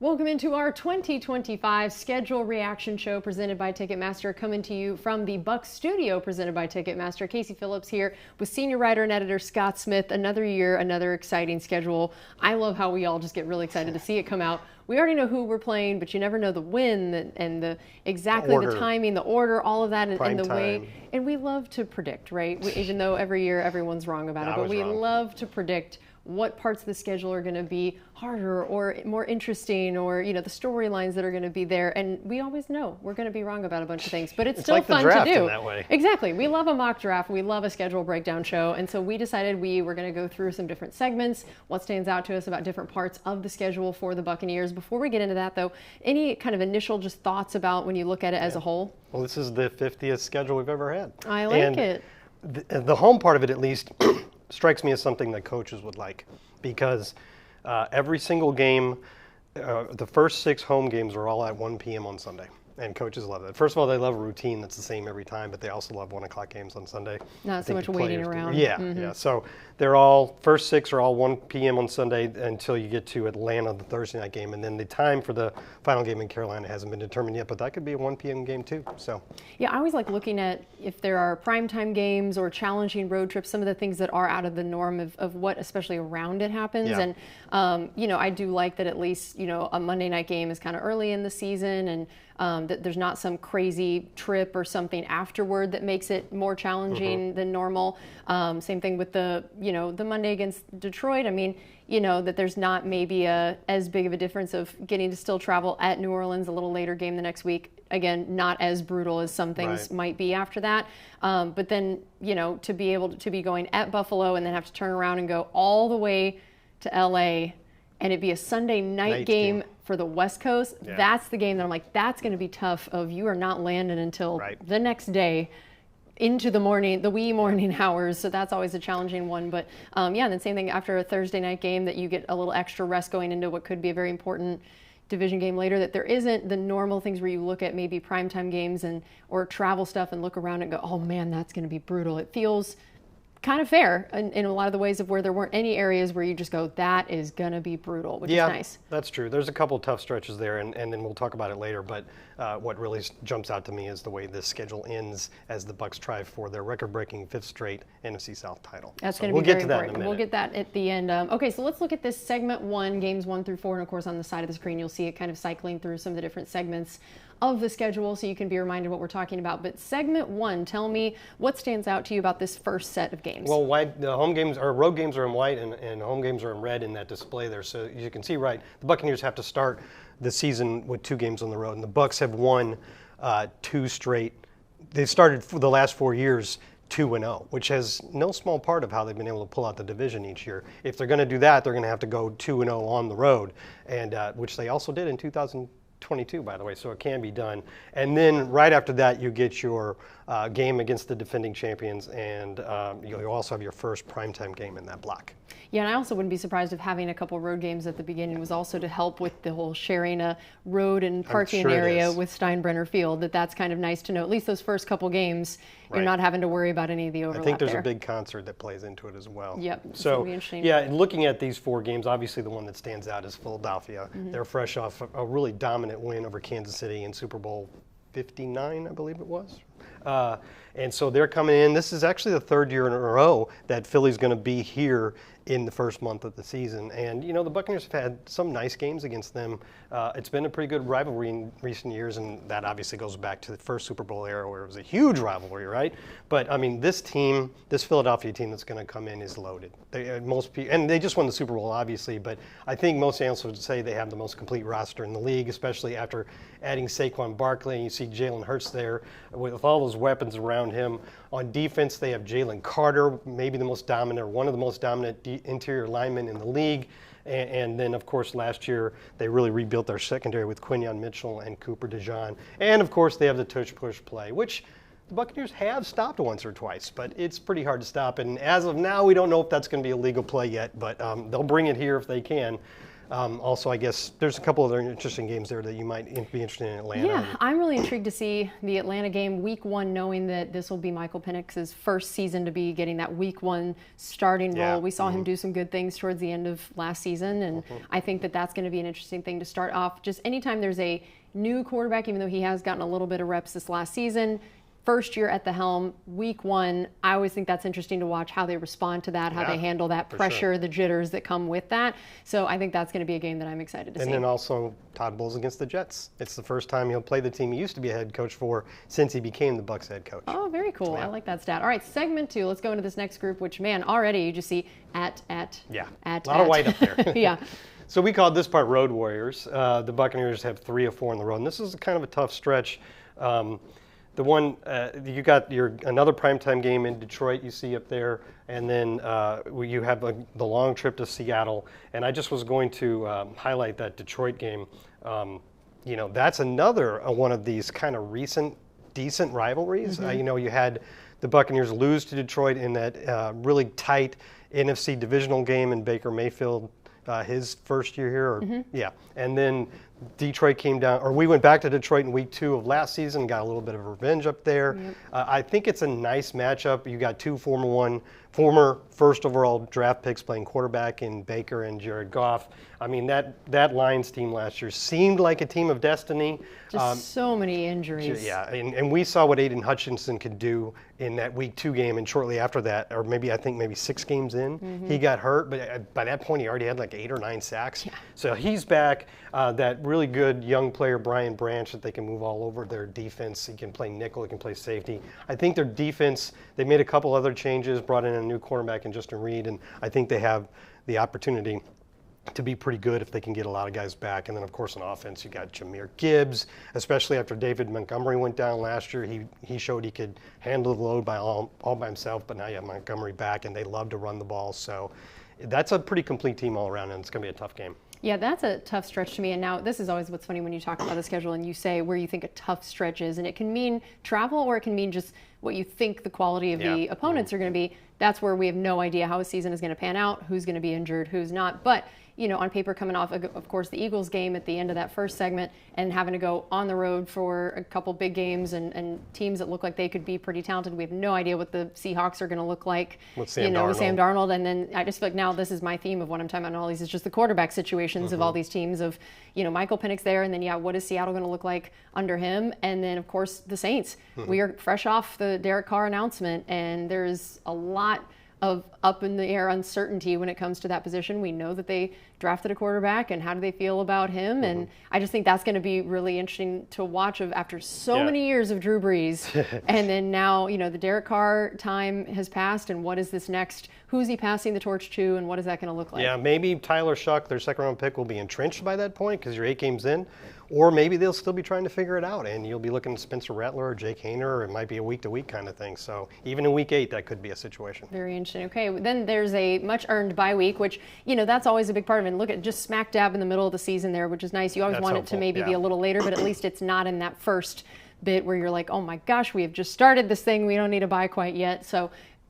Welcome into our 2025 schedule reaction show presented by Ticketmaster, coming to you from the Bucs studio presented by Ticketmaster. Casey Phillips here with senior writer and editor Scott Smith. Another year, another exciting schedule. I love how we all just get really excited to see it come out. We already know who we're playing, but you never know the when and the timing, the order, all of that, and the way. And we love to predict, right? Even though every year everyone's wrong about it, but we love to predict what parts of the schedule are going to be harder or more interesting, or the storylines that are going to be there. And we always know we're going to be wrong about a bunch of things, but it's still like fun the draft to do. In that way. Exactly. We love a mock draft. We love a schedule breakdown show. And so we decided we were going to go through some different segments, what stands out to us about different parts of the schedule for the Buccaneers. Before we get into that, though, any kind of initial just thoughts about when you look at it as a whole? Well, this is the 50th schedule we've ever had. I like it. The home part of it, at least, strikes me as something that coaches would like, because every single game, the first 6 home games are all at 1 p.m. on Sunday, and coaches love it. First of all, they love a routine that's the same every time, but they also love 1 o'clock games on Sunday. Not so much waiting around. Yeah. So they're all, first 6 are all 1 p.m. on Sunday until you get to Atlanta, the Thursday night game, and then the time for the final game in Carolina hasn't been determined yet, but that could be a 1 p.m. game too. So yeah, I always like looking at if there are primetime games or challenging road trips, some of the things that are out of the norm of what especially around it happens. Yeah. And I do like that at least a Monday night game is kind of early in the season, and that there's not some crazy trip or something afterward that makes it more challenging than normal. Same thing with the Monday against Detroit. I mean, that there's not maybe as big of a difference of getting to still travel at New Orleans, a little later game the next week. Again, not as brutal as some things might be after that. But then, to be able to be going at Buffalo and then have to turn around and go all the way to LA, and it'd be a Sunday night game for the West Coast. Yeah. That's the game that I'm like, that's going to be tough. You are not landing until the next day, into the morning, the wee morning hours. So that's always a challenging one. But and then same thing after a Thursday night game, that you get a little extra rest going into what could be a very important division game later, that there isn't the normal things where you look at maybe primetime games or travel stuff and look around and go, oh man, that's going to be brutal. It feels kind of fair in a lot of the ways of where there weren't any areas where you just go, that is going to be brutal, which is nice. That's true. There's a couple of tough stretches there, and then we'll talk about it later. But what really jumps out to me is the way this schedule ends as the Bucs try for their record-breaking 5th straight NFC South title. That's going to be very important. We'll get that at the end. Okay, so let's look at this segment 1, games 1 through 4, and of course on the side of the screen you'll see it kind of cycling through some of the different segments of the schedule, so you can be reminded what we're talking about. But segment 1, tell me what stands out to you about this first set of games. Well, the home games or road games are in white, and home games are in red in that display there. So you can see, the Buccaneers have to start the season with 2 games on the road, and the Bucs have won 2 straight. They've started for the last 4 years 2-0, which has no small part of how they've been able to pull out the division each year. If they're going to do that, they're going to have to go 2-0 on the road, and which they also did in 2022, by the way, so it can be done. And then right after that, you get your game against the defending champions, and you also have your first primetime game in that block. Yeah, and I also wouldn't be surprised if having a couple road games at the beginning was also to help with the whole sharing a road and parking area with Steinbrenner Field. That's kind of nice to know. At least those first couple games, you're not having to worry about any of the overlap. I think there's a big concert that plays into it as well. Yep. So, looking at these 4 games, obviously the one that stands out is Philadelphia. They're fresh off a really dominant win over Kansas City in Super Bowl 59, I believe it was. And so they're coming in. This is actually the 3rd year in a row that Philly's going to be here in the first month of the season. And, the Buccaneers have had some nice games against them. It's been a pretty good rivalry in recent years, and that obviously goes back to the first Super Bowl era where it was a huge rivalry, right? But, I mean, this Philadelphia team that's going to come in is loaded. And they just won the Super Bowl, obviously, but I think most analysts would say they have the most complete roster in the league, especially after adding Saquon Barkley, and you see Jalen Hurts there with all those weapons around him. On defense, they have Jalen Carter, maybe the most dominant, or one of the most dominant interior linemen in the league. And then, of course, last year, they really rebuilt their secondary with Quinyon Mitchell and Cooper DeJean. And, of course, they have the tush-push play, which the Buccaneers have stopped once or twice, but it's pretty hard to stop. And as of now, we don't know if that's going to be a legal play yet, but they'll bring it here if they can. Also, I guess there's a couple other interesting games there that you might be interested in Atlanta. Yeah, I'm really intrigued to see the Atlanta game week 1, knowing that this will be Michael Penix's first season to be getting that week 1 starting role. We saw him do some good things towards the end of last season, and I think that that's going to be an interesting thing to start off. Just anytime there's a new quarterback, even though he has gotten a little bit of reps this last season, first year at the helm, week 1, I always think that's interesting to watch how they respond to that, how they handle that pressure, the jitters that come with that. So I think that's going to be a game that I'm excited to see. And then also Todd Bowles against the Jets. It's the first time he'll play the team he used to be a head coach for since he became the Bucs head coach. Oh, very cool. I like that stat. All right, segment 2. Let's go into this next group, which, man, already you just see a lot of white up there. Yeah. So we called this part Road Warriors. The Buccaneers have 3 of 4 on the road, and this is kind of a tough stretch. The one you got another primetime game in Detroit you see up there, and then you have the long trip to Seattle. And I just was going to highlight that Detroit game. That's another one of these kind of recent decent rivalries. You had the Buccaneers lose to Detroit in that really tight NFC divisional game in Baker Mayfield. His first year here, and then Detroit came down, or we went back to Detroit in week 2 of last season, got a little bit of revenge up there. I think it's a nice matchup. You got 2 former first overall draft picks playing quarterback in Baker and Jared Goff. I mean, that Lions team last year seemed like a team of destiny. Just so many injuries. Yeah, and we saw what Aiden Hutchinson could do in that week 2 game, and shortly after that, or maybe 6 games in, he got hurt, but by that point he already had like 8 or 9 sacks. So he's back. That really good young player, Brian Branch, that they can move all over their defense. He can play nickel, he can play safety. I think their defense, they made a couple other changes, brought in a new cornerback in Justin Reed, and I think they have the opportunity to be pretty good if they can get a lot of guys back. And then, of course, on offense, you got Jahmyr Gibbs, especially after David Montgomery went down last year. He showed he could handle the load all by himself, but now you have Montgomery back, and they love to run the ball. So that's a pretty complete team all around, and it's going to be a tough game. Yeah, that's a tough stretch to me. And now this is always what's funny when you talk about the schedule and you say where you think a tough stretch is. And it can mean travel, or it can mean just what you think the quality of the opponents are going to be. That's where we have no idea how a season is going to pan out, who's going to be injured, who's not. But on paper, coming off, of course, the Eagles game at the end of that first segment and having to go on the road for a couple big games and teams that look like they could be pretty talented. We have no idea what the Seahawks are going to look like with Sam Darnold. And then I just feel like now this is my theme of what I'm talking about in all these is just the quarterback situations of all these teams of, Michael Penix there. And then, what is Seattle going to look like under him? And then, of course, the Saints. We are fresh off the Derek Carr announcement, and there's a lot of up in the air uncertainty when it comes to that position. We know that they drafted a quarterback, and how do they feel about him? And I just think that's going to be really interesting to watch after so many years of Drew Brees. And then now, the Derek Carr time has passed, and what is this next? Who's he passing the torch to, and what is that going to look like? Yeah, maybe Tyler Shuck, their second-round pick, will be entrenched by that point because you're 8 games in. Or maybe they'll still be trying to figure it out, and you'll be looking at Spencer Rattler or Jake Haener, or it might be a week-to-week kind of thing. So even in week 8, that could be a situation. Very interesting. Okay, then there's a much-earned bye week, which, that's always a big part of it. And look at just smack dab in the middle of the season there, which is nice. You always want it to maybe be a little later, but at least it's not in that first bit where you're like, oh my gosh, we have just started this thing. We don't need a bye quite yet. So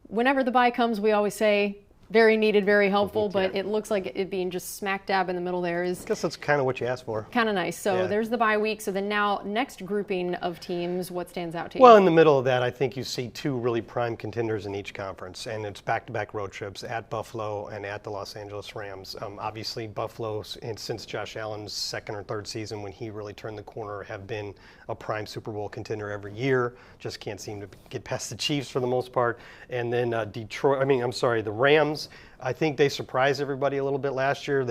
whenever the bye comes, we always say, very needed, very helpful, but it looks like it being just smack dab in the middle there is... I guess that's kind of what you asked for. Kind of nice. So there's the bye week. So then now, next grouping of teams, what stands out to you? Well, in the middle of that, I think you see 2 really prime contenders in each conference, and it's back-to-back road trips at Buffalo and at the Los Angeles Rams. Obviously, Buffalo, and since Josh Allen's second or third season when he really turned the corner, have been a prime Super Bowl contender every year. Just can't seem to get past the Chiefs for the most part. And then the Rams, I think they surprised everybody a little bit last year.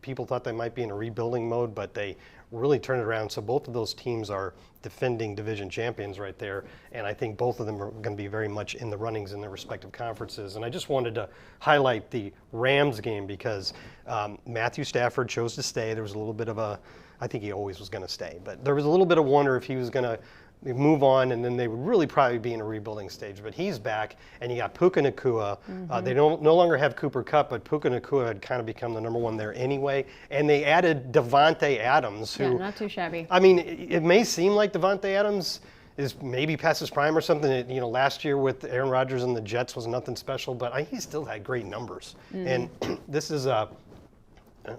People thought they might be in a rebuilding mode, but they really turned it around. So both of those teams are defending division champions right there, and I think both of them are going to be very much in the runnings in their respective conferences. And I just wanted to highlight the Rams game because Matthew Stafford chose to stay. There was a little bit of I think he always was going to stay, but there was a little bit of wonder if he was going to move on, and then they would really probably be in a rebuilding stage. But he's back, and you got Puka Nacua. They no longer have Cooper Kupp, but Puka Nacua had kind of become the number 1 there anyway. And they added Devontae Adams, who not too shabby. I mean, it may seem like Devontae Adams is maybe past his prime or something. Last year with Aaron Rodgers and the Jets was nothing special, but he still had great numbers. And this is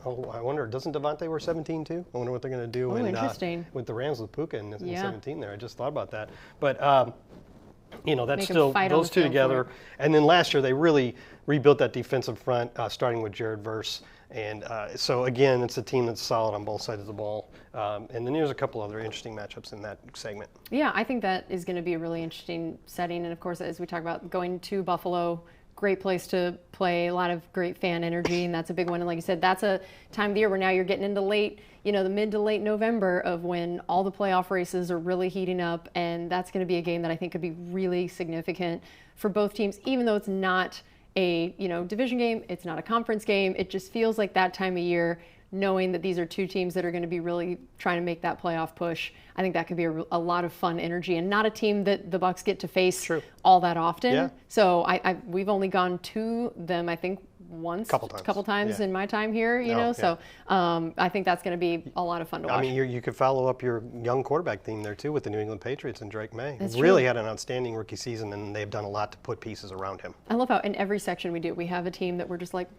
Oh, I wonder, doesn't Devontae wear 17 too? I wonder what they're going to do interesting. with the Rams with Puka in Yeah. 17 there. I just thought about that. But, that's Make 'em still fight on those the two field for together. it. And then last year they really rebuilt that defensive front, starting with Jared Verse. And so, again, it's a team that's solid on both sides of the ball. And then there's a couple other interesting matchups in that segment. Yeah, I think that is going to be a really interesting setting. And, of course, as we talk about going to Buffalo, great place to play, a lot of great fan energy, and that's a big one. And like you said, that's a time of the year where now you're getting into the mid to late November of when all the playoff races are really heating up, and that's going to be a game that I think could be really significant for both teams, even though it's not a division game, it's not a conference game. It just feels like that time of year, knowing that these are two teams that are going to be really trying to make that playoff push. I think that could be a lot of fun energy, and not a team that the Bucs get to face all that often. Yeah. So we've only gone to them, I think, once, couple times in my time here, So I think that's going to be a lot of fun to watch. I mean, you could follow up your young quarterback theme there too with the New England Patriots and Drake May. That's really true. had an outstanding rookie season, and they've done a lot to put pieces around him. I love how in every section we have a team that we're just like,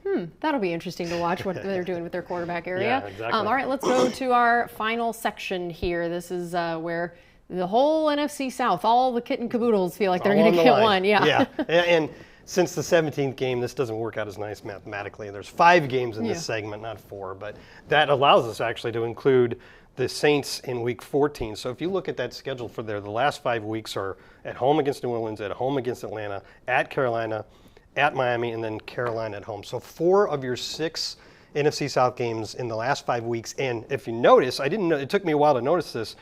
that'll be interesting to watch what they're doing with their quarterback area. Yeah, exactly. All right, let's go to our final section here. This is where the whole NFC South, all the kit and caboodles feel like they're going to get one. Yeah. And since the 17th game, this doesn't work out as nice mathematically. There's 5 games in this segment, not 4, but that allows us actually to include the Saints in week 14. So if you look at that schedule for the last 5 weeks are at home against New Orleans, at home against Atlanta, at Carolina, at Miami, and then Carolina at home. So 4 of your 6 NFC South games in the last 5 weeks. And if you notice, I didn't know, it took me a while to notice this,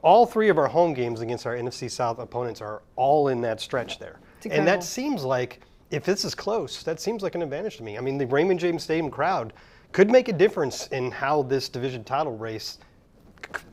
all 3 of our home games against our NFC South opponents are all in that stretch there. And that seems like, if this is close, that seems like an advantage to me. I mean, the Raymond James Stadium crowd could make a difference in how this division title race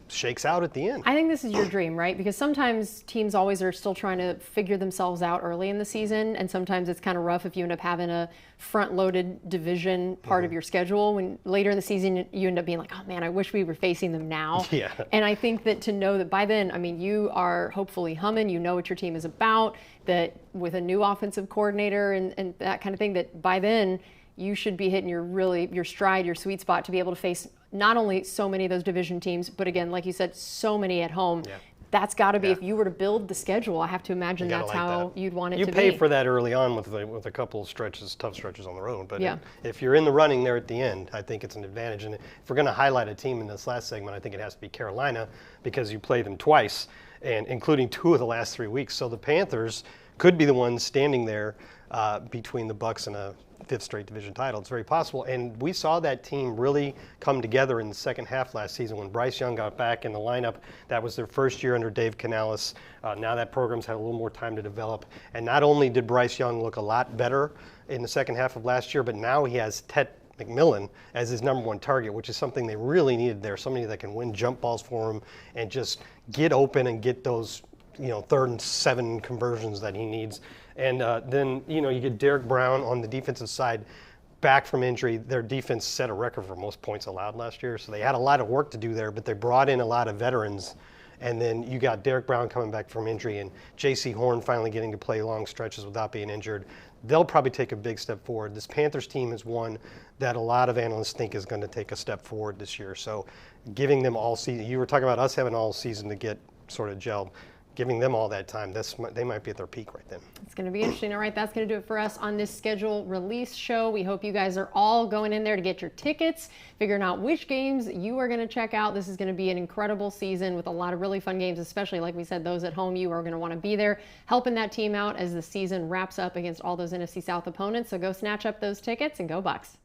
shakes out at the end. I think this is your dream, right? Because sometimes teams always are still trying to figure themselves out early in the season, and sometimes it's kind of rough if you end up having a front-loaded division part of your schedule. When later in the season you end up being like, oh man, I wish we were facing them now. Yeah. And I think that to know that by then, I mean, you are hopefully humming, you know what your team is about, that with a new offensive coordinator and that kind of thing, that by then you should be hitting your stride, your sweet spot to be able to face not only so many of those division teams, but again, like you said, so many at home. Yeah. That's got to be, if you were to build the schedule, I have to imagine that's how you'd want it to be. You pay for that early on with a couple of tough stretches on the road. But if you're in the running there at the end, I think it's an advantage. And if we're going to highlight a team in this last segment, I think it has to be Carolina, because you play them twice, and including 2 of the last 3 weeks. So the Panthers could be the ones standing there between the Bucs and a 5th straight division title. It's very possible. And we saw that team really come together in the second half last season when Bryce Young got back in the lineup. That was their first year under Dave Canales. Now that program's had a little more time to develop. And not only did Bryce Young look a lot better in the second half of last year, but now he has Ted McMillan as his number 1 target, which is something they really needed there. Somebody that can win jump balls for him and just get open and get those 3rd and 7 conversions that he needs. And then, you get Derek Brown on the defensive side back from injury. Their defense set a record for most points allowed last year, so they had a lot of work to do there, but they brought in a lot of veterans. And then you got Derek Brown coming back from injury and J.C. Horn finally getting to play long stretches without being injured. They'll probably take a big step forward. This Panthers team is one that a lot of analysts think is going to take a step forward this year. So giving them all season, you were talking about us having all season to get sort of gelled. Giving them all that time, they might be at their peak right then. It's going to be interesting. All right, that's going to do it for us on this schedule release show. We hope you guys are all going in there to get your tickets, figuring out which games you are going to check out. This is going to be an incredible season with a lot of really fun games, especially, like we said, those at home. You are going to want to be there helping that team out as the season wraps up against all those NFC South opponents. So go snatch up those tickets and go Bucs.